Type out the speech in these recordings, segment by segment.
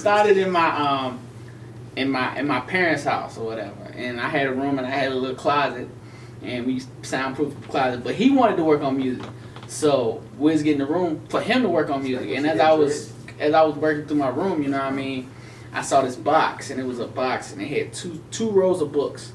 started in my parents' house or whatever, and I had a room and I had a little closet, and we soundproofed the closet. But he wanted to work on music, so we was getting a room for him to work on music. And as I was working through my room, you know what I mean, I saw this box, and it was a box, and it had two rows of books,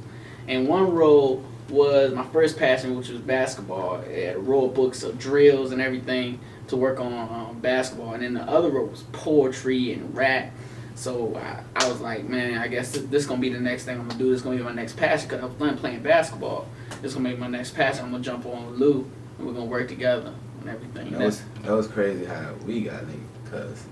and one row was my first passion, which was basketball. It had a row of books of drills and everything to work on basketball, and then the other row was poetry and rap. So I was like, man, I guess this is going to be the next thing I'm going to do. This is going to be my next passion because I was done playing basketball. This is going to be my next passion. I'm going to jump on with Lou, and we're going to work together and everything. That was crazy how we got linked because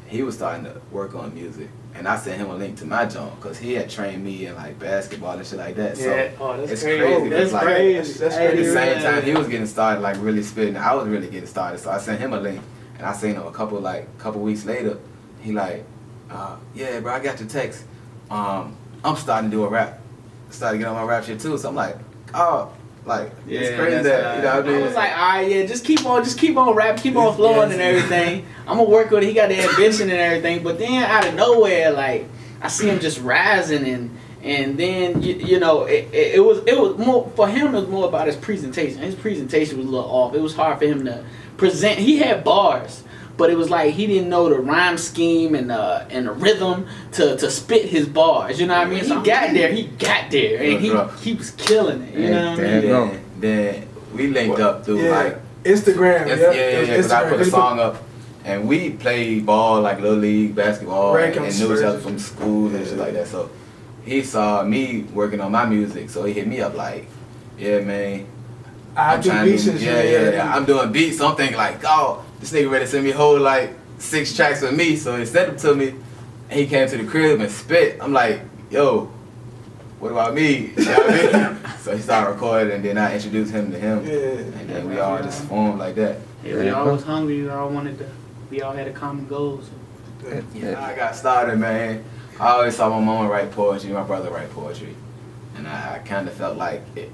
he was starting to work on music. And I sent him a link to my joint because he had trained me in like basketball and shit like that. Yeah. So that's it's crazy. That's like, crazy. That's at crazy. the same time, he was getting started, like really spitting. I was really getting started. So I sent him a link, and I seen him a couple weeks later. He like, yeah, bro, I got your text. I'm starting to do a rap. Started getting on my rap shit too. So I'm like, oh. Like, yeah, it's crazy that, you know what I mean? I was like, all right, yeah, just keep on rapping, keep on flowing and everything. I'm gonna work with it. He got the ambition and everything. But then out of nowhere, like, I see him just rising and then, you know, it was more, for him, it was more about his presentation. His presentation was a little off. It was hard for him to present. He had bars, but it was like he didn't know the rhyme scheme and the rhythm to spit his bars. You know what I mean? He got there, and he was killing it. You know what I mean? Then we linked up through like Instagram. Yeah. Because I put a song up, and we played ball like little league basketball, and knew each other from school and shit like that. So he saw me working on my music, so he hit me up like, yeah, man. I'm trying to do, yeah. I'm doing beats. So I'm thinking like, oh, this nigga ready to send me a whole like 6 tracks with me. So he sent them to me, and he came to the crib and spit. I'm like, yo, what about me? You know what I mean? So he started recording, and then I introduced him to him, and then we all just formed like that. Yeah, we all was hungry. We all had a common goal. So. Yeah, I got started, man. I always saw my mama write poetry, my brother write poetry, and I kind of felt like it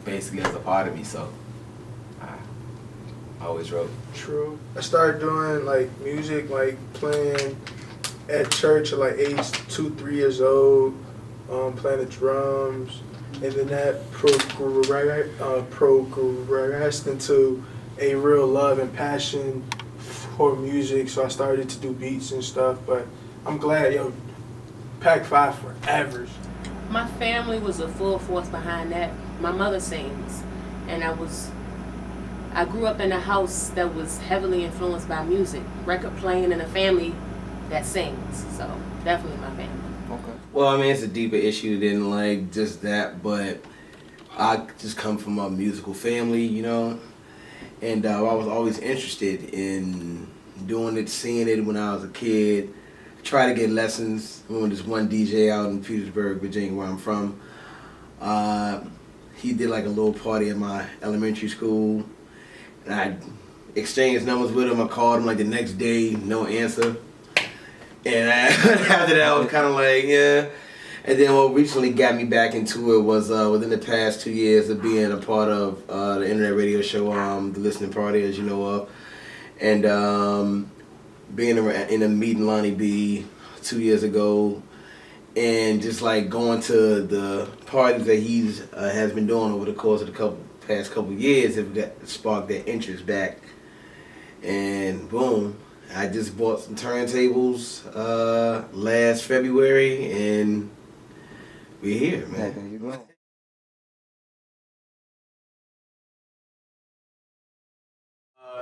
basically as a part of me, so I always wrote. True. I started doing like music, like playing at church at like age 2-3 years old, playing the drums, and then that progressed into a real love and passion for music. So I started to do beats and stuff. But I'm glad, Pac 5 forever. My family was a full force behind that. My mother sings, and I grew up in a house that was heavily influenced by music, record playing in a family that sings. So definitely my family. Okay. Well, I mean, it's a deeper issue than like just that, but I just come from a musical family, and I was always interested in doing it, seeing it when I was a kid. Try to get lessons. When this one DJ out in Petersburg, Virginia, where I'm from, he did like a little party at my elementary school, and I exchanged numbers with him. I called him like the next day, no answer. And after that, I was kind of like, yeah. And then what recently got me back into it was within the past 2 years of being a part of the internet radio show, The Listening Party, as you know of, and being in a meeting Lonnie B 2 years ago, and just like going to the parties that he's has been doing over the course of the past couple years, have sparked that interest back. And boom, I just bought some turntables last February, and we're here, man.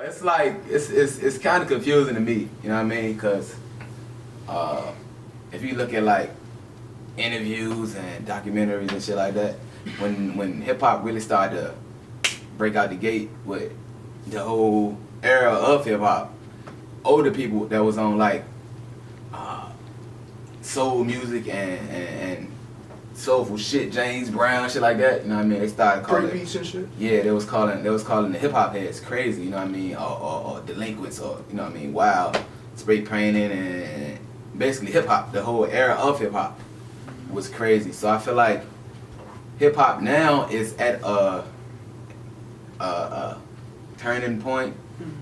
It's like it's kind of confusing to me, you know what I mean? Because if you look at like interviews and documentaries and shit like that, when hip hop really started to break out the gate with the whole era of hip hop, older people that was on like soul music and soulful shit, James Brown, shit like that, you know what I mean? They started calling beats and shit. Yeah, they was calling the hip hop heads crazy, you know what I mean, or delinquents, or you know what I mean, wild, spray painting, and basically hip hop. The whole era of hip hop was crazy. So I feel like hip hop now is at a turning point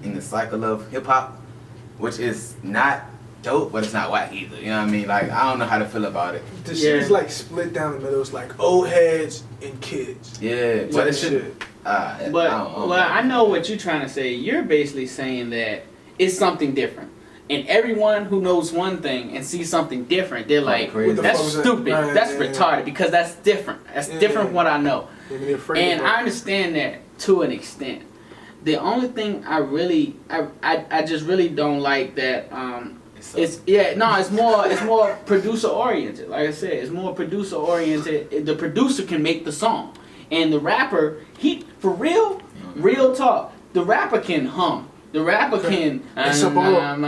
in the cycle of hip hop, which is not dope, but it's not whack either. You know what I mean? Like I don't know how to feel about it. The shit is like split down the middle. It's like old heads and kids. Yeah, but it should. I know what you're trying to say. You're basically saying that it's something different. And everyone who knows one thing and sees something different, they're like, that's stupid. Right, that's retarded because that's different. That's different from what I know. And I understand that to an extent. The only thing I just really don't like that it's more producer oriented. Like I said, it's more producer oriented. The producer can make the song. And the rapper, real talk, the rapper can hum. The rapper can it's a and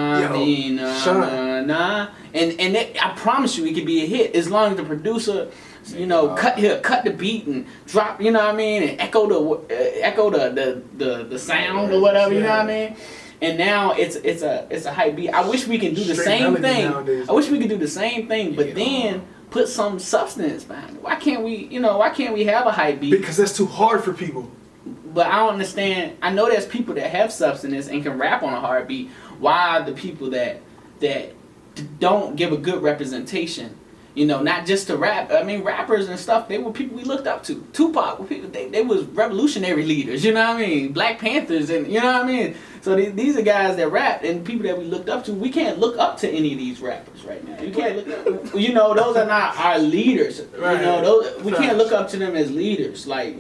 I promise you it could be a hit as long as the producer, cut the beat and drop, you know what I mean, and echo the sound or whatever, you know what I mean. And now it's a hype beat. I wish we can do the same thing. Nowadays. I wish we could do the same thing, but then put some substance behind it. Why can't we have a hype beat? Because that's too hard for people. But I don't understand. I know there's people that have substance and can rap on a hard beat. Why are the people that don't give a good representation? Not just to rap. I mean, rappers and stuff, they were people we looked up to. Tupac, they was revolutionary leaders, you know what I mean? Black Panthers, and you know what I mean? So these are guys that rap and people that we looked up to. We can't look up to any of these rappers right now. You can't look up, those are not our leaders. Right. We can't look up to them as leaders like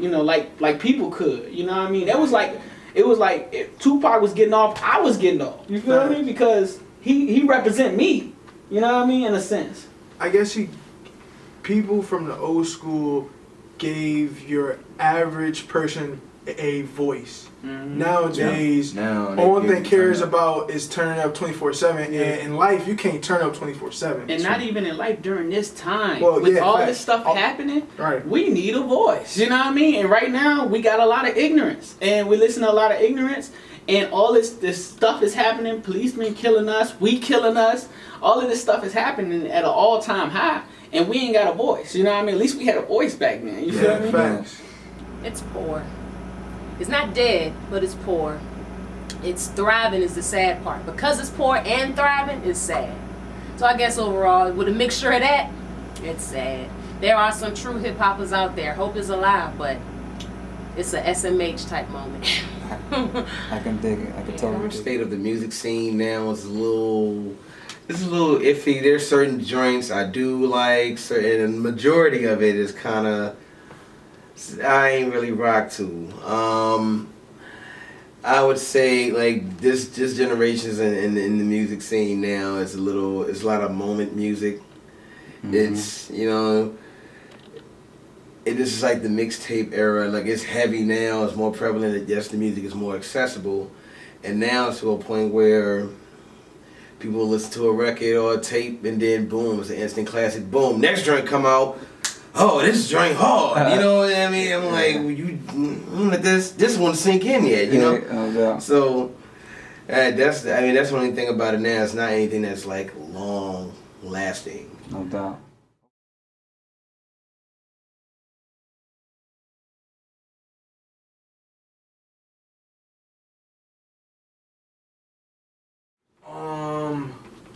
people could. You know what I mean? It was like if Tupac was getting off, I was getting off. You feel what I mean? Because he represent me. You know what I mean? In a sense. I guess people from the old school gave your average person a voice. Mm-hmm. Nowadays, all they cares about is turning up 24/7. And in life, you can't turn up 24/7. And not even in life during this time. Well, with all this stuff happening, we need a voice. You know what I mean? And right now, we got a lot of ignorance. And we listen to a lot of ignorance. And all this stuff is happening. Policemen killing us. We killing us. All of this stuff is happening at an all-time high. And we ain't got a voice. You know what I mean? At least we had a voice back then. You feel me? Facts. It's poor. It's not dead, but it's poor. It's thriving is the sad part. Because it's poor and thriving, it's sad. So I guess overall, with a mixture of that, it's sad. There are some true hip-hoppers out there. Hope is alive, but it's a SMH type moment. I can dig it. I can totally dig it. The state of the music scene now is a little iffy. There's certain joints I do like, and the majority of it is kind of I ain't really rock to. I would say like this generations in the music scene now it's a lot of moment music. Mm-hmm. It's it is like the mixtape era. Like it's heavy now. It's more prevalent. Yes, the music is more accessible, and now it's to a point where people listen to a record or a tape, and then boom, it's an instant classic. Boom, next joint come out. Oh, this joint hard. You know what I mean? I'm like, you let this one sink in yet. You know. Yeah. So that's the only thing about it now. It's not anything that's like long lasting. No doubt.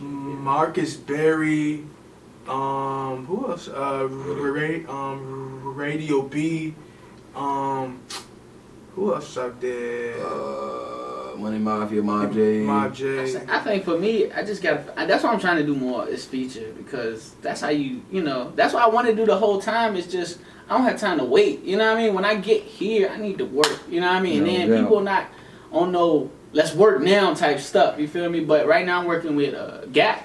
Marcus Berry, who else? Radio B, who else out there? Money Mafia, Mob J. I think for me, I just got. That's what I'm trying to do more is feature because that's how that's what I want to do the whole time. It's just I don't have time to wait. You know what I mean? When I get here, I need to work. You know what I mean? And then people not on no let's work now type stuff. You feel me? But right now I'm working with Gap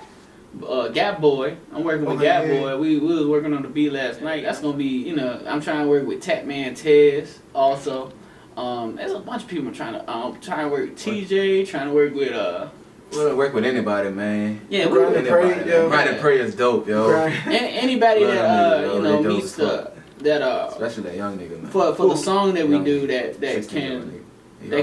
Boy. I'm working with Gap Boy. We was working on the beat last night. That's gonna be I'm trying to work with Tatman Tez also. There's a bunch of people trying to work with TJ, trying to work with We'll work with anybody, man. Yeah, we Grind and Pray is dope, yo. Anybody that meets especially that young nigga, man. For the song that we do that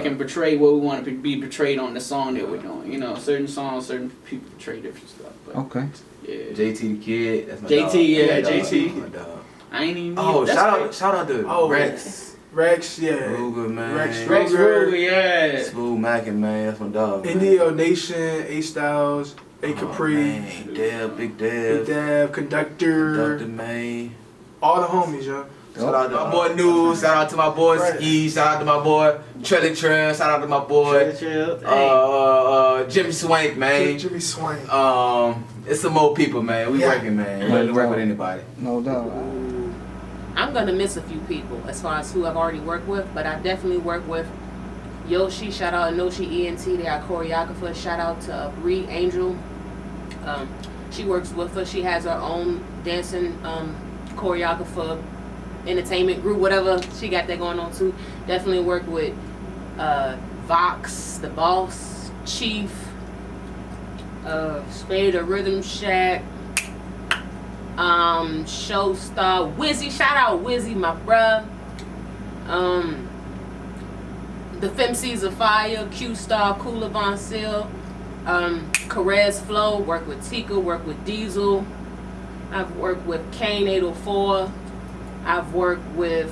can portray what we want to be portrayed on the song that we're doing. Certain songs, certain people portray different stuff. But, okay. Yeah. JT the Kid, that's my JT, dog. yeah, JT. My dog. I ain't even. Shout out to Rex. Rex, yeah. Ruger, man. Rex Rex Ruger, yeah. Smooth Mackin, man. That's my dog. Indio Nation, A Styles, A Capri. Man. Dev, Big Dev. Big Dev, Conductor, man. all the homies, yo. Shout out to my boy News. Shout out to my boy Ski. Shout out to my boy Trelly Trim. Shout out to my boy Jimmy Swank, man. Jimmy Swank. It's some more people, man. We working, man. Ready to work with anybody. No doubt. I'm gonna miss a few people as far as who I've already worked with, but I definitely work with Yoshi. Shout out to Noshi ENT, they are choreographer. Shout out to Bree Angel. She works with us. She has her own dancing choreographer, entertainment group, whatever she got that going on too. Definitely work with Vox, the Boss, Chief, Spade the Rhythm Shack, Showstar, Wizzy. Shout out Wizzy, my bruh. The Femcs of Fire, Q Star, Cooler Von Seal, Carez Flow. Work with Tika. Work with Diesel. I've worked with Kane 804. I've worked with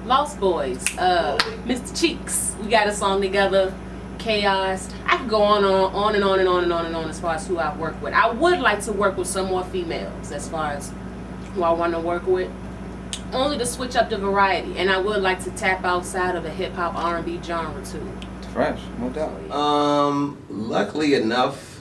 Lost Boys, Mr. Cheeks. We got a song together, Chaos. I could go on and on and on and on and on and on as far as who I've worked with. I would like to work with some more females as far as who I want to work with, only to switch up the variety. And I would like to tap outside of the hip hop R&B genre too. Fresh, no doubt. Luckily enough,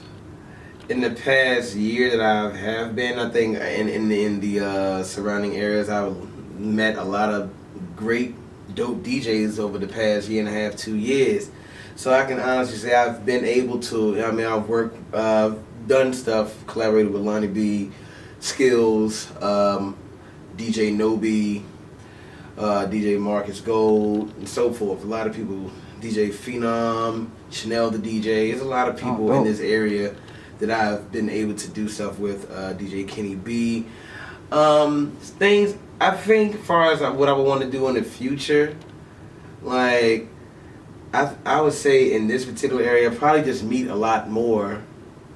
in the past year that I have been, I think in the surrounding areas, I've met a lot of great, dope DJs over the past year and a half, 2 years. So I can honestly say I've been able to. I mean, I've worked, done stuff, collaborated with Lonnie B, Skills, DJ Nobi, DJ Marcus Gold, and so forth. A lot of people, DJ Phenom, Chanel the DJ. There's a lot of people in this area that I've been able to do stuff with. DJ Kenny B. Things I think, as far as what I would want to do in the future, like I would say in this particular area, probably just meet a lot more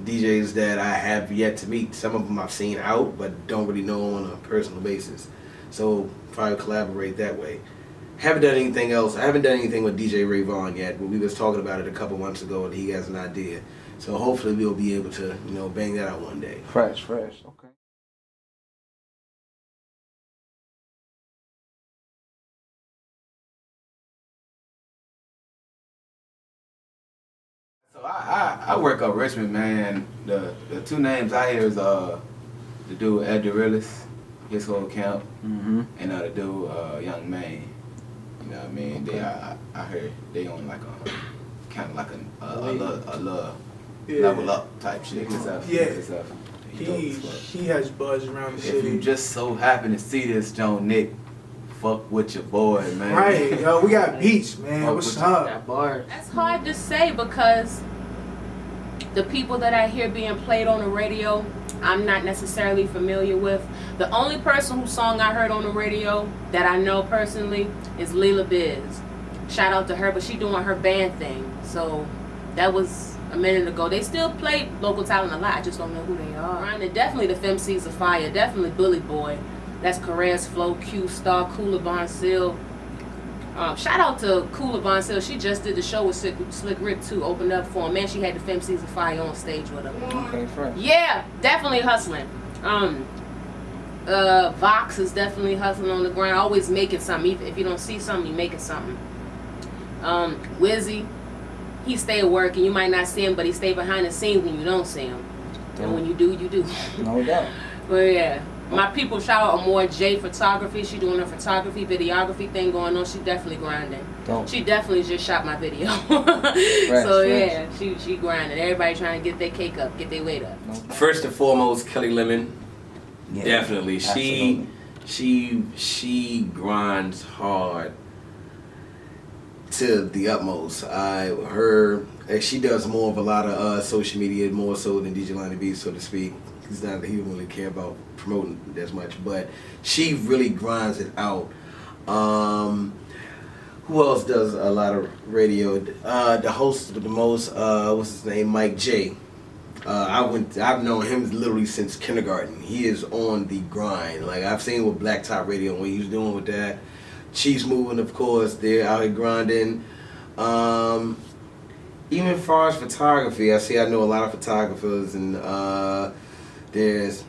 DJs that I have yet to meet. Some of them I've seen out, but don't really know on a personal basis. So probably collaborate that way. Haven't done anything else. I haven't done anything with DJ Ray Vaughn yet, but we was talking about it a couple months ago, and he has an idea. So hopefully we'll be able to, bang that out one day. Fresh, okay. So I work up Richmond, man. The two names I hear is the dude Ed DeRillis, his whole camp, and the dude Young Maine. You know what I mean? Okay. I heard they on like a kind of like a level up type shit. He has buzz around the city. If you just so happen to see this, Joan Nick, fuck with your boy, man. Right, yo, we got beats, man. What's up? That bar. That's hard to say because the people that I hear being played on the radio, I'm not necessarily familiar with. The only person whose song I heard on the radio that I know personally is Leela Biz. Shout out to her, but she doing her band thing. So that was a minute ago. They still play local talent a lot. I just don't know who they are. And definitely the Femcs of Fire. Definitely Bully Boy. That's Carez Flow, Q Star, Cooler Von Seal. Shout out to Cooler Von Seal. She just did the show with Slick Rick too. Opened up for him. Man, she had the Femcs of Fire on stage with her. Okay, fresh. Yeah, definitely hustling. Vox is definitely hustling on the ground. Always making something. If you don't see something, you making something. Wizzy, he stay working. You might not see him, but he stay behind the scenes when you don't see him. And when you do, you do. No doubt. But yeah. My people shout out Amore J Photography. She doing her photography, videography thing going on. She definitely grinding. Dope. She definitely just shot my video. Yeah, she grinding. Everybody trying to get their cake up, get their weight up. First and foremost, Kelly Lemon. Yeah, Definitely. absolutely. She grinds hard to the utmost. She does more of a lot of social media, more so than DJ Lonnie B, so to speak. He don't really care about promoting as much, but she really grinds it out. Who else does a lot of radio? The host with the most, what's his name? Mike J. I've known him literally since kindergarten. He is on the grind. Like I've seen with Black Top Radio what he's doing with that. Chiefs moving, of course. They're out here grinding. Even as far as photography, I know a lot of photographers, and there's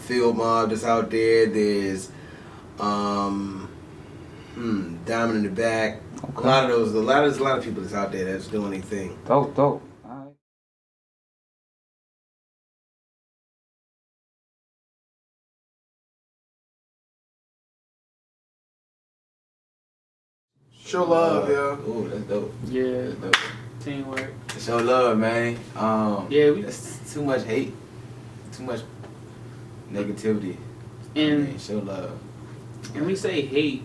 Field Mob that's out there. There's Diamond in the Back. Okay. There's a lot of people that's out there that's doing their thing. Dope. All right. Show love, yo. Ooh, that's dope. Yeah, That's dope. teamwork. Show love, man. Yeah, that's too much hate, too much negativity. And Show love. and we say hate,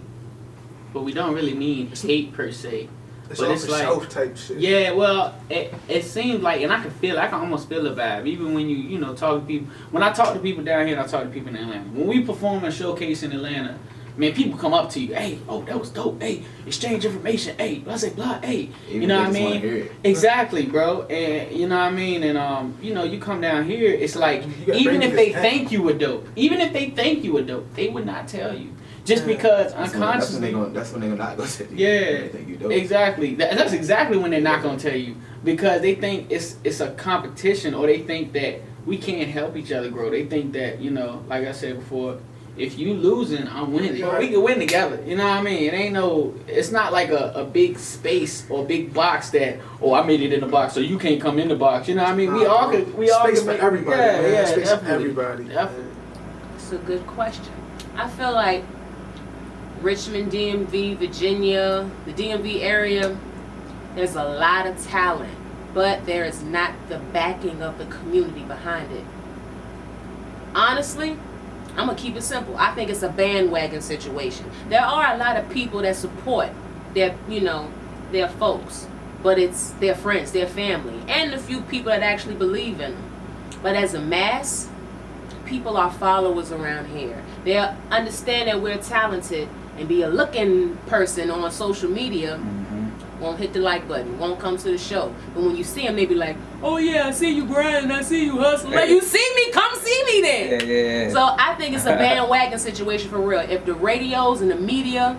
but we don't really mean hate per se. It's But off it's the like- shelf type shit. Yeah, well, it seems like, and I can almost feel the vibe. Even when you talk to people. When I talk to people down here, and I talk to people in Atlanta. When we perform a showcase in Atlanta, man, people come up to you, hey, oh, that was dope, hey, exchange information, hey, blah, blah, blah, hey, Even you know if what I they just wanna mean? hear it. Exactly, bro, and you know what I mean, and you come down here, it's like, You gotta even bring if this they down. think you were dope, they would not tell you, just Yeah. because That's unconsciously. when they're not gonna say Yeah, they think you dope. exactly. That's exactly when they're not gonna tell you, because they think it's a competition, or they think that we can't help each other grow. They think that, like I said before, if you losing, I'm winning. We can win together. You know what I mean? It's not like a big space or big box that, oh, I made it in the box, so you can't come in the box. You know what I mean? We all Space can for make, everybody, yeah, man. yeah, Space for definitely. everybody. Definitely. It's a good question. I feel like Richmond, DMV, Virginia, the DMV area, there's a lot of talent, but there is not the backing of the community behind it. Honestly, I'm gonna keep it simple. I think it's a bandwagon situation. There are a lot of people that support their folks, but it's their friends, their family, and a few people that actually believe in them. But as a mass, people are followers around here. They'll understand that we're talented and be a looking person on social media. Won't hit the like button, won't come to the show. But when you see them, they be like, oh yeah, I see you grinding, I see you hustling. Like, you see me, come see me then. Yeah. So I think it's a bandwagon situation for real. If the radios and the media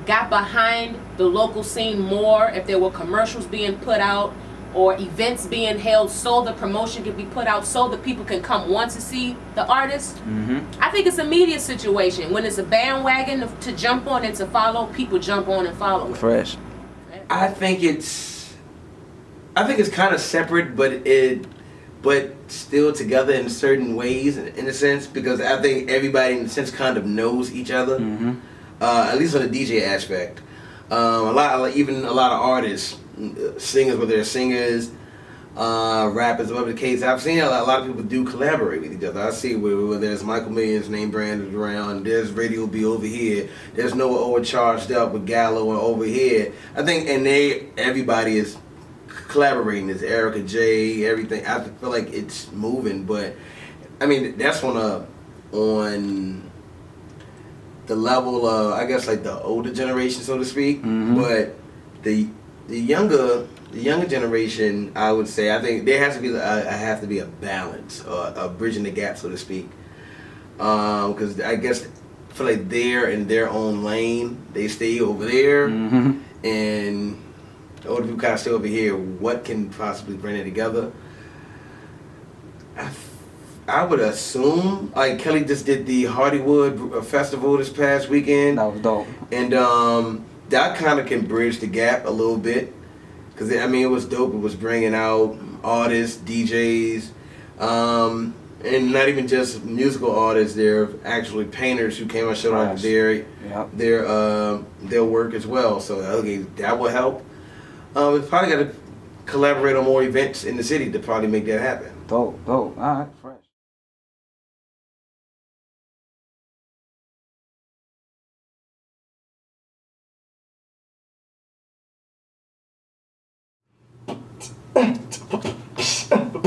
got behind the local scene more, if there were commercials being put out or events being held so the promotion can be put out so the people can come want to see the artist, I think it's a media situation. When it's a bandwagon to jump on and to follow, people jump on and follow. Fresh. I think it's kind of separate, but still together in certain ways, in a sense, because I think everybody in a sense kind of knows each other, at least on the DJ aspect. A lot of artists, singers, whether they're singers, rappers, whatever the case. I've seen a lot of people do collaborate with each other. I see where there's Michael Million's name branded around, there's Radio B over here, there's Noah Owen charged up with Gallo and over here. I think, and everybody is collaborating. There's Erica J, everything. I feel like it's moving, but I mean that's on the level of, I guess, like the older generation, so to speak. But the younger generation, I would say, I think there has to be a balance, a bridging the gap, so to speak. Because I guess I feel like they're in their own lane. They stay over there, and the older people kind of stay over here. What can possibly bring it together? I would assume, like Kelly just did the Hardywood Festival this past weekend. That was dope. And that kind of can bridge the gap a little bit. Because, I mean, it was dope. It was bringing out artists, DJs, and not even just musical artists. They're actually painters who came and showed off their work as well. So, okay, that will help. We've probably got to collaborate on more events in the city to probably make that happen. Dope. All right, fresh.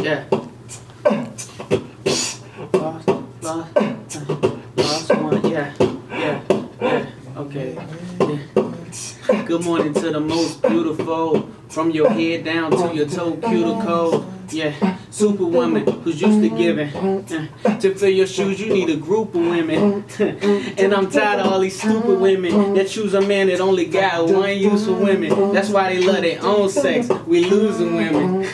Yeah. Lost one. Yeah. Okay. Yeah. Good morning to the most beautiful, From your head down to your toe, cuticle. Yeah, superwoman who's used to giving. To fill your shoes, you need a group of women. And I'm tired of all these stupid women that choose a man that only got one use for women. That's why they love their own sex. We losing women.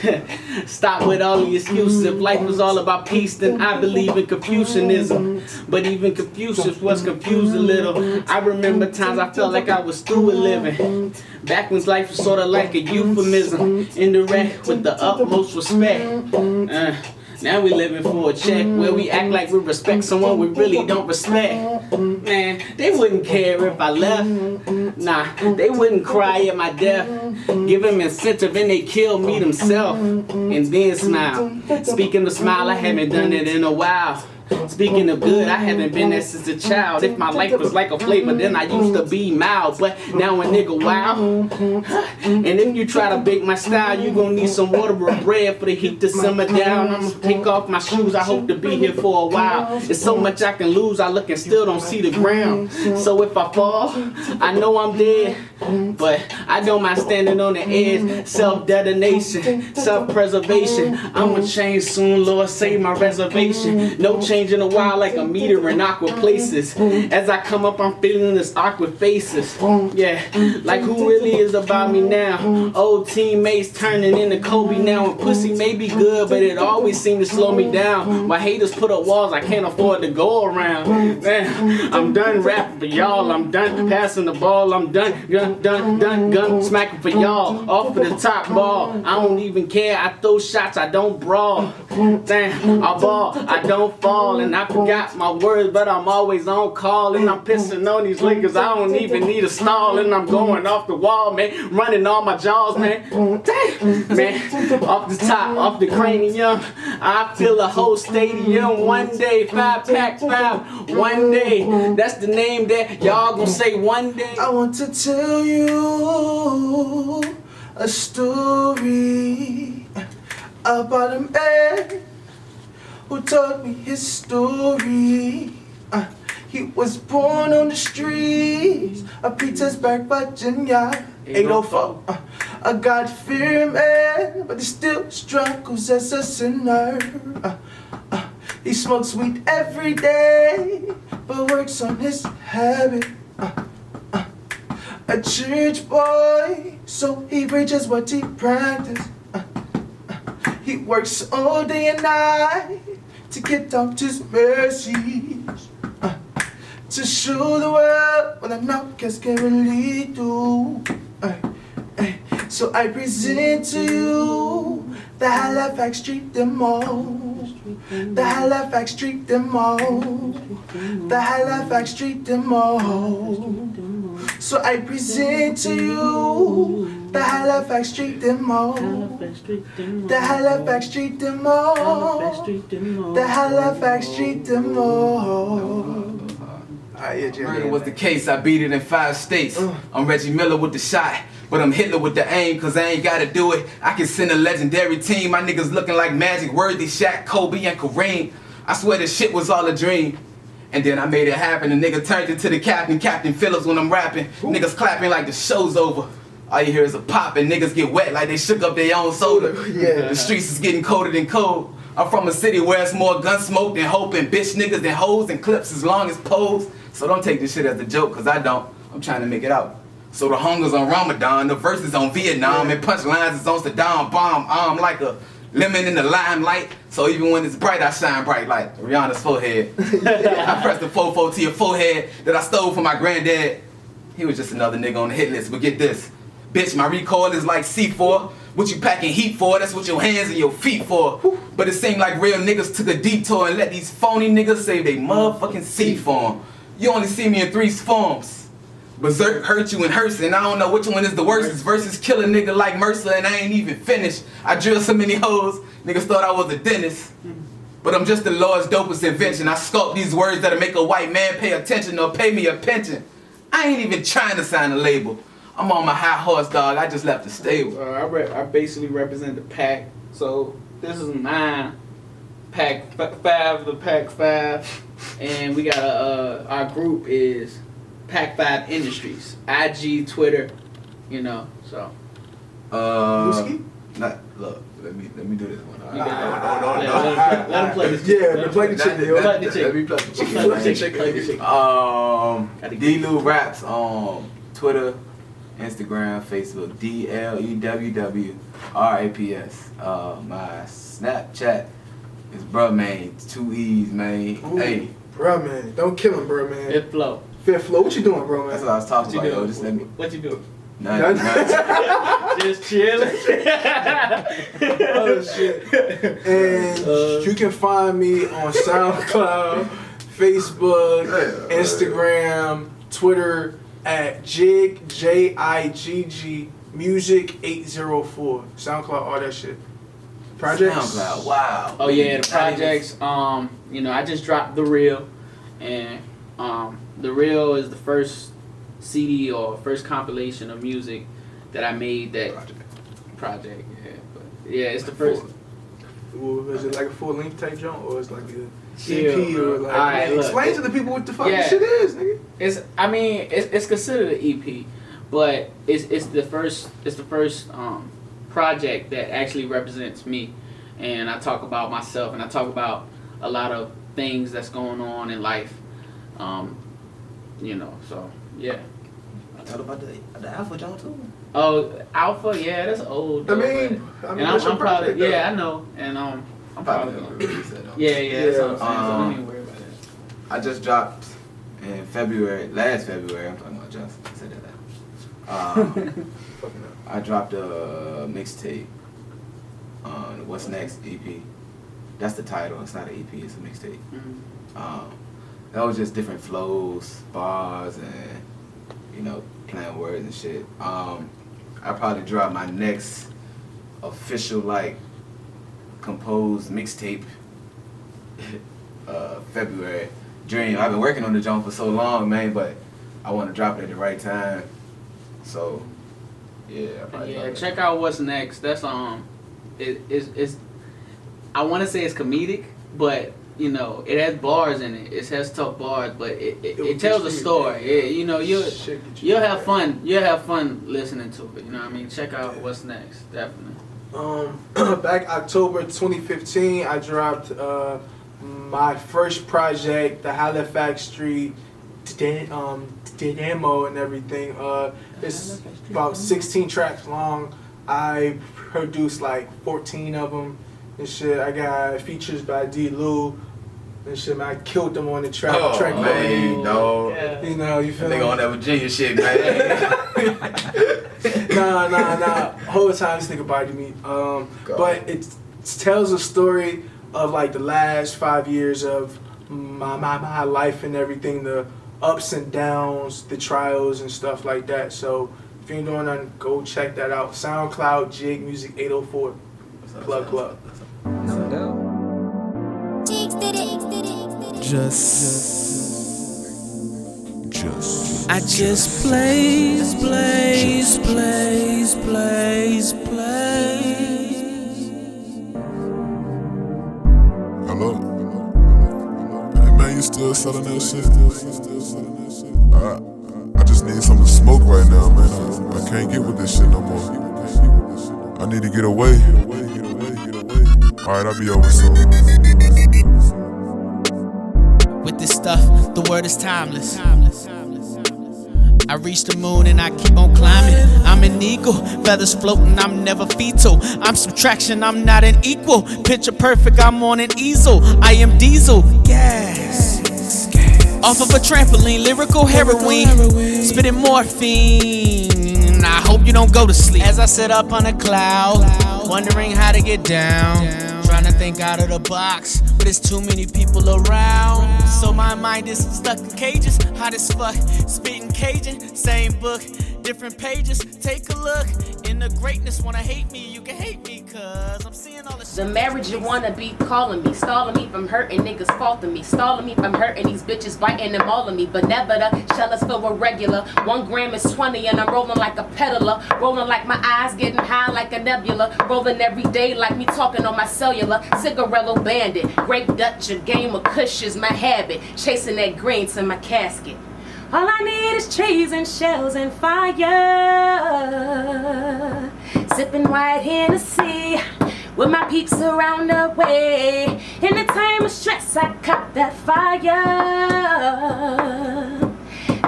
Stop with all the excuses. If life was all about peace, then I believe in Confucianism. But even Confucius was confused a little. I remember times I felt like I was through with living. Back when life was sort of like a euphemism. Indirect with the utmost respect. Now we living for a check where we act like we respect someone we really don't respect. Man, they wouldn't care if I left. Nah, they wouldn't cry at my death. Give them incentive and they kill me themselves. And then smile. Speaking of smile, I haven't done it in a while. Speaking of good, I haven't been there since a child. If my life was like a flavor, then I used to be mild. But now a nigga wild. And if you try to bake my style, you gon' need some water or bread for the heat to simmer down. I'ma take off my shoes, I hope to be here for a while. There's so much I can lose, I look and still don't see the ground. So if I fall, I know I'm dead. But I don't mind standing on the edge. Self-detonation, self-preservation. I'ma change soon, Lord, save my reservation. No change in a while, like a meter in awkward places. As I come up, I'm feeling this awkward faces. Yeah, like who really is about me now? Old teammates turning into Kobe now. And pussy may be good, but it always seemed to slow me down. My haters put up walls I can't afford to go around. Man, I'm done rapping for y'all. I'm done passing the ball. I'm done gun smacking for y'all. Off of the top ball. I don't even care. I throw shots. I don't brawl. Damn, I ball. I don't fall. And I forgot my words, but I'm always on call. And I'm pissing on these niggas, I don't even need a stall. And I'm going off the wall, man, running all my jaws, man. Damn, man, off the top, off the cranium, I feel a whole stadium. One day, 5 packs, 5, one day. That's the name that y'all gonna say one day. I want to tell you a story about a man who told me his story. He was born on the streets of Petersburg, Virginia, 804. A God-fearing man, but he still struggles as a sinner. He smokes weed every day, but works on his habit. A church boy, so he preaches what he practices. He works all day and night to get out his message, to show the world what an outcast can really do. So I present to you the Halifax Street Demo, the Halifax Street Demo, the Halifax Street Demo. So I present to you the Halifax Street Demo, the Halifax Street Demo, the Halifax Street Demo. Murder was the case, I beat it in 5 states. I'm Reggie Miller with the shot, but I'm Hitler with the aim, cause I ain't gotta do it. I can send a legendary team, my niggas looking like Magic, Worthy, Shaq, Kobe, and Kareem. I swear this shit was all a dream. And then I made it happen, the nigga turned into the captain, Captain Phillips when I'm rapping. Niggas clapping like the show's over. All you hear is a pop and niggas get wet like they shook up their own soda. The streets is getting colder than cold. I'm from a city where it's more gun smoke than hope and bitch niggas than hoes and clips as long as poles. So don't take this shit as a joke, cause I don't. I'm trying to make it out. So the hunger's on Ramadan, the verses on Vietnam, and punchlines is on Saddam bomb. I'm like a lemon in the limelight, so even when it's bright, I shine bright like Rihanna's forehead. I pressed the 4-4 to your forehead that I stole from my granddad. He was just another nigga on the hit list, but get this. Bitch, my recoil is like C4. What you packing heat for, that's what your hands and your feet for. But it seemed like real niggas took a detour and let these phony niggas save they motherfucking seat for 'em. You only see me in 3 forms. Berserk, hurt you, and hearse, and I don't know which one is the worst. It's versus kill a nigga like Mercer, and I ain't even finished. I drilled so many hoes, niggas thought I was a dentist. But I'm just the Lord's dopest invention. I sculpt these words that'll make a white man pay attention or pay me a pension. I ain't even trying to sign a label. I'm on my high horse, dog. I just left the stable. I basically represent the pack. So this is mine. Pack 5, the Pack 5. And we got our group is Pack 5 Industries. IG, Twitter, you know, so. Whiskey? Not look. Let me do this one. You got No. Let him play this. Yeah, play the chicken. Plug the chicken. Let me plug the chicken. Plug the chicken. Plug the chicken. D-Lou Raps on Twitter, Instagram, Facebook. DLEWWRAPS. My Snapchat is bruh man. 2 E's, man. Ooh, Hey. Bruh, man. Don't kill him, bruh, man. Fifth flow. Fifth flow. What you doing, bro, man? That's what I was talking What you about. Yo, doing? just let me. What you doing? Nothing. Just chilling. Oh, shit. And you can find me on SoundCloud, Facebook, Instagram, Twitter at Jig, Jigg, Music 804. SoundCloud, all that shit. Projects? SoundCloud. Wow. Oh yeah, the projects. You know, I just dropped The Real, and The Real is the first CD or first compilation of music that I made. That project. Yeah, but yeah, it's the first. Well, is it like a full-length type joint, or it's like a Chill, EP, or like? All right, look, explain to the people what the fuck yeah. this shit is, nigga. It's considered an EP, but it's the first project that actually represents me, and I talk about myself, and I talk about a lot of things that's going on in life, you know. So yeah. Talk about the Alpha John too. Oh, Alpha, yeah, that's old. I though, mean, but- I'm and I'm probably, probably, yeah, I know, and I'm Probably probably gonna gonna. release that though. Yeah, that's what I'm saying. So Um, don't even worry about that. I just dropped in last February. I'm talking about Justin. I said that. I dropped a mixtape on What's Next EP. That's the title. It's not an EP. It's a mixtape. That was just different flows, bars, and playing words and shit. I probably drop my next official composed mixtape February. Dream. I've been working on the joint for so long, man, but I want to drop it at the right time. So yeah, I probably Yeah, drop check that. out What's Next. That's it's I want to say it's comedic, but it has bars in it. It has tough bars, but it tells a story. Yeah, you'll have fun. You'll have fun listening to it. You know what I mean? Check out What's Next, definitely. Back October 2015, I dropped my first project, the Halifax Street demo and everything. It's about 16 tracks long. I produced 14 of them and shit. I got features by D-Lou and shit, man. I killed them on the track. track man, dog. Yeah. You feel They me? on that Virginia shit, man. Nah. Whole time this nigga bodied me. But it tells a story of the last 5 years of my life and everything, the ups and downs, the trials and stuff like that. So if you ain't doing nothing, go check that out. SoundCloud, Jig Music 804. Plug. No doubt. I just plays. Hello? Hey man, you still selling that shit? I just need something to smoke right now, man. I can't get with this shit no more. I need to get away. Alright, I'll be over soon. With this stuff, the word is timeless. I reach the moon and I keep on climbing. I'm an eagle, feathers floating, I'm never fetal. I'm subtraction, I'm not an equal. Picture perfect, I'm on an easel. I am diesel, gas. Off of a trampoline, lyrical heroin. Spitting morphine. I hope you don't go to sleep. As I sit up on a cloud, wondering how to get down. Trying to think out of the box, but there's too many people around. So my mind is stuck in cages, hot as fuck. Spitting Cajun, same book, different pages. Take a look. In the greatness, wanna hate me, you can hate me, cause I'm seeing all the shit. The marriage you wanna be calling me, stalling me from hurting niggas faulting me, stalling me from hurting these bitches biting them all of me. But never the shellers feel regular. 1 gram is 20 and I'm rolling like a peddler, rolling like my eyes getting high like a nebula, rolling every day like me talking on my cellular. Cigarello bandit, grape Dutch, a game of kush is my habit, chasing that green to my casket. All I need is trees and shells and fire. Sipping white Hennessy with my peeps around the way. In the time of stress, I caught that fire.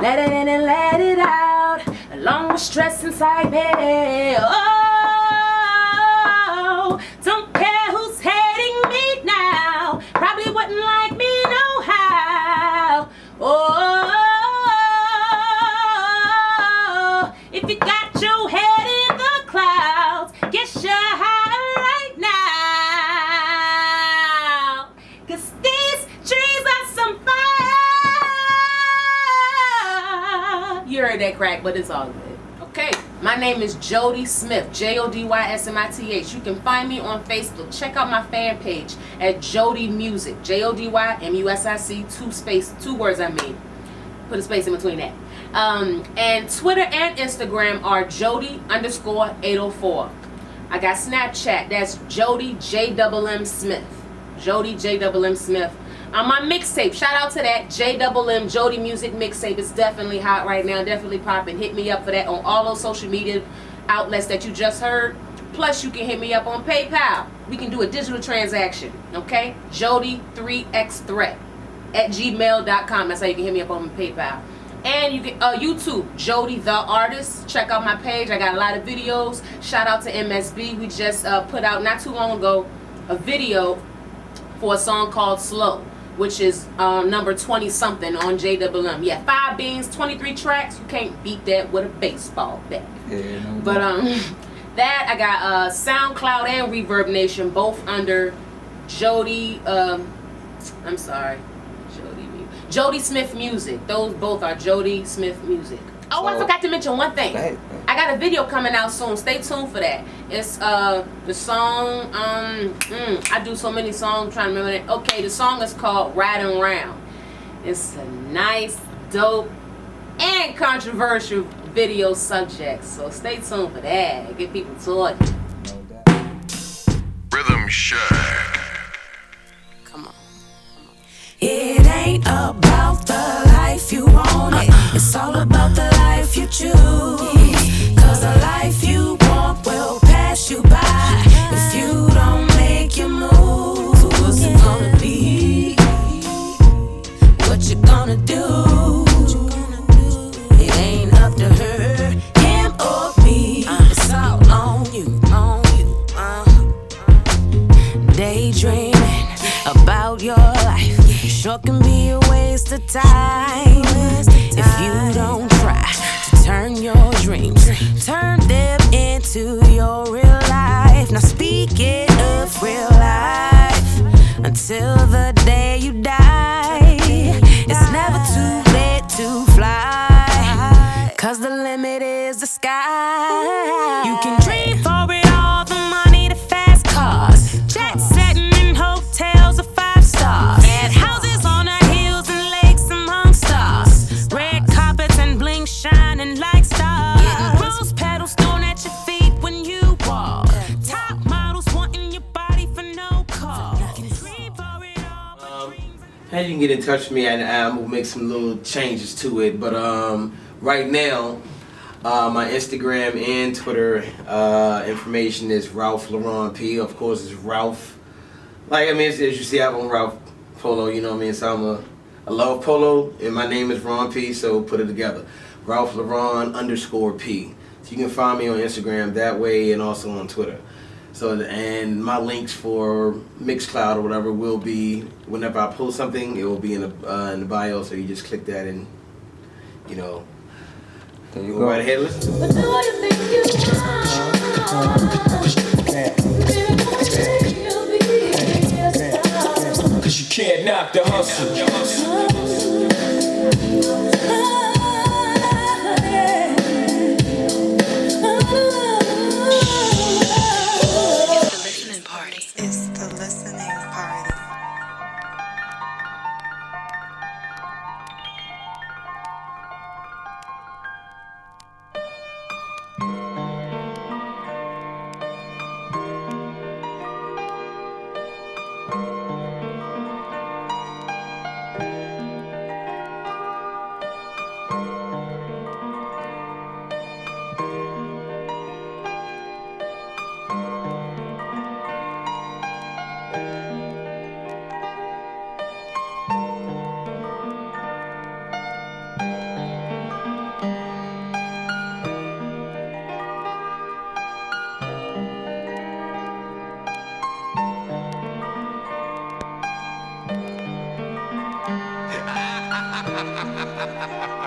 Let it in and let it out, along with stress inside me. Oh, don't care who's hating me now. Probably wouldn't like me no how. Oh, if you got your head in the clouds, get your high right now. 'Cause these trees are some fire. You heard that crack, but it's all good. Okay, my name is Jody Smith, JodySmith. You can find me on Facebook. Check out my fan page at Jody Music, JodyMusic, 2 words I mean. Put a space in between that. And Twitter and Instagram are Jody_804. I got Snapchat, that's Jody JMM Smith. Jody JMM Smith. My mixtape, shout out to that JMM Jody Music mixtape. It's definitely hot right now, definitely popping. Hit me up for that on all those social media outlets that you just heard. Plus, you can hit me up on PayPal. We can do a digital transaction, okay? Jody3xthreat at gmail.com. That's how you can hit me up on PayPal. And you can YouTube, Jody the Artist. Check out my page. I got a lot of videos. Shout out to MSB. We just put out not too long ago a video for a song called Slow, which is number 20 something on JMM. Yeah, 5 beans, 23 tracks. You can't beat that with a baseball bat. Yeah, no, But that I got SoundCloud and Reverb Nation, both under Jody. I'm sorry, Jody Smith Music. Those both are Jody Smith Music. Oh, I forgot to mention one thing. I got a video coming out soon. Stay tuned for that. It's the song. I do so many songs. I'm trying to remember it. Okay, the song is called "Riding Round." It's a nice, dope, and controversial video subject. So stay tuned for that. Get people talking. Rhythm Shack. Come on. It ain't about the life you want it. It's all about the life you choose. 'Cause the life you want will pass you by if you don't make your move. So what's it gonna be? What you gonna do? It ain't up to her, him or me. It's all on you, on you. Daydreaming about your life sure can be a waste of time if you don't try to turn your dreams, turn them into your real life. Now speaking of real life, until the day you die, it's never too late to fly, 'cause the limit is the sky. You can dream for it all, the money, the fast cars, jet setting in hotels of 5 stars, and houses on the hills and lakes among stars, red carpets and bling shining like stars, rose petals thrown at your feet when you walk, top models wanting your body for no cost. Dream for it all. How you can get in touch with me, and I'm gonna make some little changes to it. But right now, my Instagram and Twitter information is Ralph LaRon P. Of course, it's Ralph. Like, I mean, as you see, I have on Ralph Polo. You know what I mean? So I love polo, and my name is Ron P. So put it together, Ralph LaRon _P. So you can find me on Instagram that way, and also on Twitter. So, and my links for Mixcloud or whatever will be, whenever I post something, it will be in the bio. So you just click that and, you know, there you go right ahead, listen to it. But do you think you want? 'Cause you can't knock the hustle. It's the listening party. Peace.